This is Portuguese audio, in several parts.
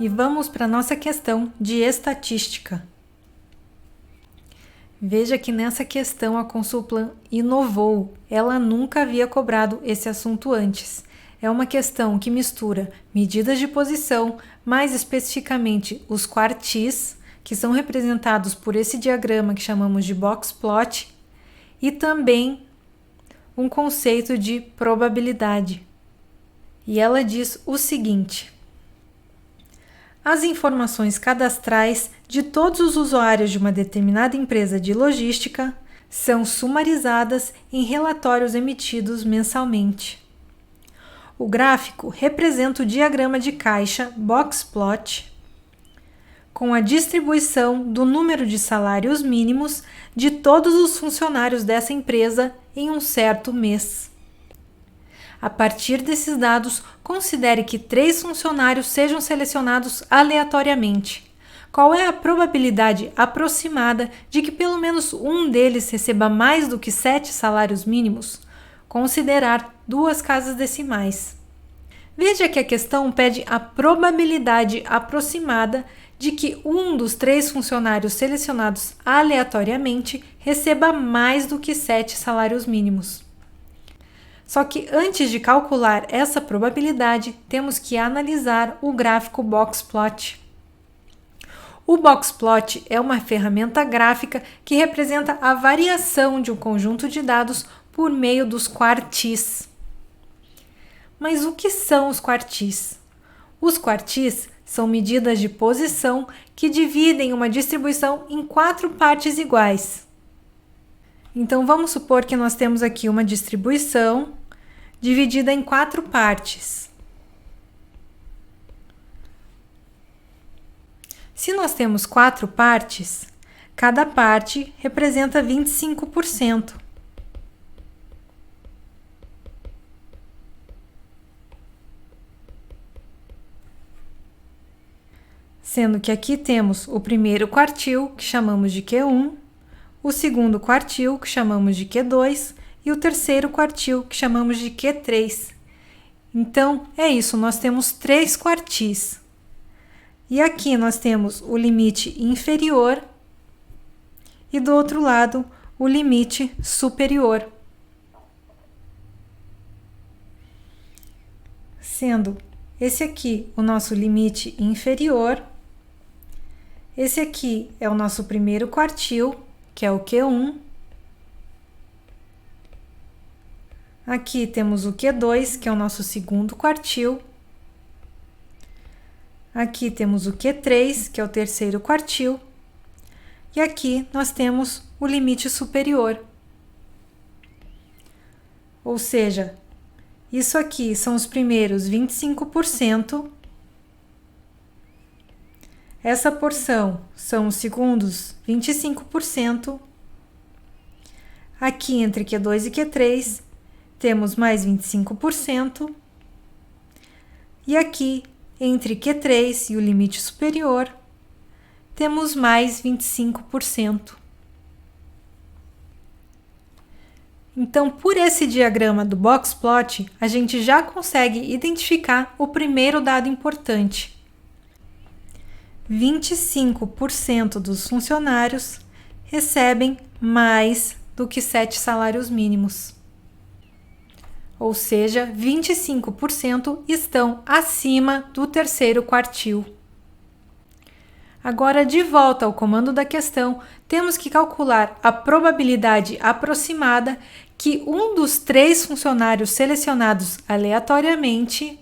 E vamos para a nossa questão de estatística. Veja que nessa questão a Consulplan inovou, ela nunca havia cobrado esse assunto antes. É uma questão que mistura medidas de posição, mais especificamente os quartis, que são representados por esse diagrama que chamamos de box plot, e também um conceito de probabilidade. E ela diz o seguinte: as informações cadastrais de todos os usuários de uma determinada empresa de logística são sumarizadas em relatórios emitidos mensalmente. O gráfico representa o diagrama de caixa box plot com a distribuição do número de salários mínimos de todos os funcionários dessa empresa em um certo mês. A partir desses dados, considere que 3 funcionários sejam selecionados aleatoriamente. Qual é a probabilidade aproximada de que pelo menos um deles receba mais do que 7 salários mínimos? Considerar 2 casas decimais. Veja que a questão pede a probabilidade aproximada de que um dos 3 funcionários selecionados aleatoriamente receba mais do que 7 salários mínimos. Só que antes de calcular essa probabilidade, temos que analisar o gráfico boxplot. O boxplot é uma ferramenta gráfica que representa a variação de um conjunto de dados por meio dos quartis. Mas o que são os quartis? Os quartis são medidas de posição que dividem uma distribuição em 4 partes iguais. Então, vamos supor que nós temos aqui uma distribuição dividida em 4 partes. Se nós temos 4 partes, cada parte representa 25%. Sendo que aqui temos o primeiro quartil, que chamamos de Q1, o segundo quartil, que chamamos de Q2, e o terceiro quartil, que chamamos de Q3. Então, é isso, nós temos 3 quartis. E aqui nós temos o limite inferior e do outro lado o limite superior. Sendo esse aqui o nosso limite inferior, esse aqui é o nosso primeiro quartil, que é o Q1. Aqui temos o Q2, que é o nosso segundo quartil. Aqui temos o Q3, que é o terceiro quartil. E aqui nós temos o limite superior. Ou seja, isso aqui são os primeiros 25%. Essa porção são os segundos 25%. Aqui entre Q2 e Q3 temos mais 25%. E aqui entre Q3 e o limite superior temos mais 25%. Então, por esse diagrama do boxplot, a gente já consegue identificar o primeiro dado importante. 25% dos funcionários recebem mais do que 7 salários mínimos. Ou seja, 25% estão acima do terceiro quartil. Agora, de volta ao comando da questão, temos que calcular a probabilidade aproximada que um dos 3 funcionários selecionados aleatoriamente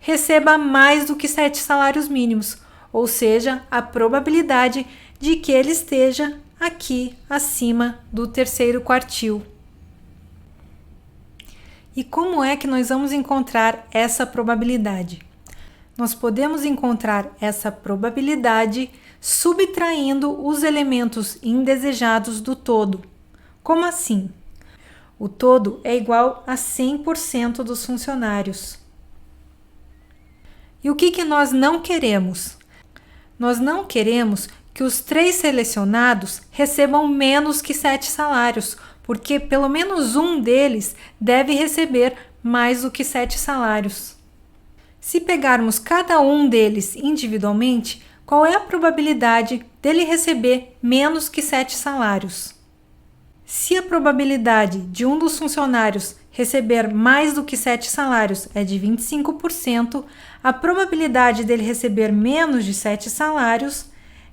receba mais do que 7 salários mínimos, ou seja, a probabilidade de que ele esteja aqui acima do terceiro quartil. E como é que nós vamos encontrar essa probabilidade? Nós podemos encontrar essa probabilidade subtraindo os elementos indesejados do todo. Como assim? O todo é igual a 100% dos funcionários. E o que nós não queremos? Nós não queremos que os 3 selecionados recebam menos que 7 salários, porque pelo menos um deles deve receber mais do que 7 salários. Se pegarmos cada um deles individualmente, qual é a probabilidade dele receber menos que 7 salários? Se a probabilidade de um dos funcionários receber mais do que 7 salários é de 25%, a probabilidade dele receber menos de 7 salários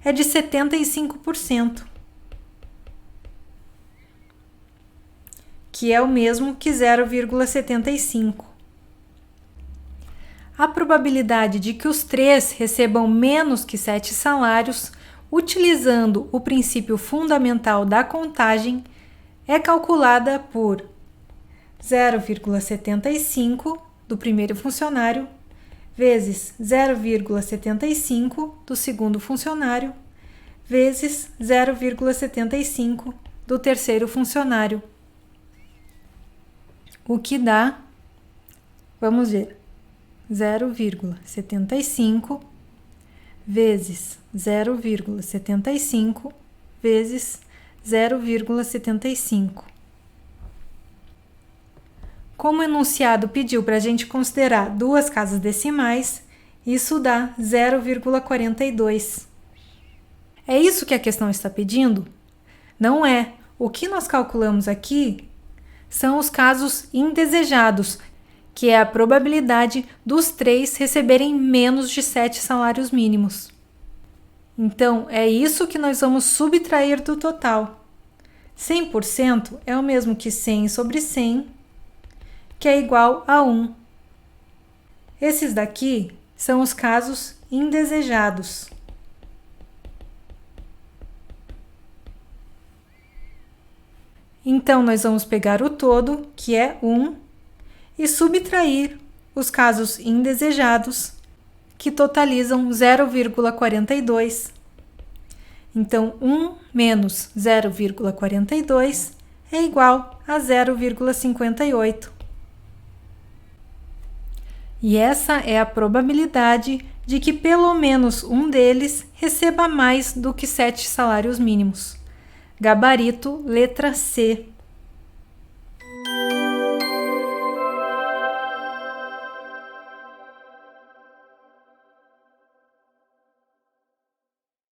é de 75%, que é o mesmo que 0,75. A probabilidade de que os três recebam menos que 7 salários, utilizando o princípio fundamental da contagem, é calculada por 0,75 do primeiro funcionário vezes 0,75 do segundo funcionário vezes 0,75 do terceiro funcionário. O que dá, vamos ver, 0,75 vezes 0,75 vezes 0,75. Como o enunciado pediu para a gente considerar duas casas decimais, isso dá 0,42. É isso que a questão está pedindo? Não é. O que nós calculamos aqui são os casos indesejados, que é a probabilidade dos três receberem menos de 7 salários mínimos. Então, é isso que nós vamos subtrair do total. 100% é o mesmo que 100 sobre 100, que é igual a 1. Esses daqui são os casos indesejados. Então, nós vamos pegar o todo, que é 1, e subtrair os casos indesejados, que totalizam 0,42. Então, 1 menos 0,42 é igual a 0,58. E essa é a probabilidade de que pelo menos um deles receba mais do que 7 salários mínimos. Gabarito, letra C.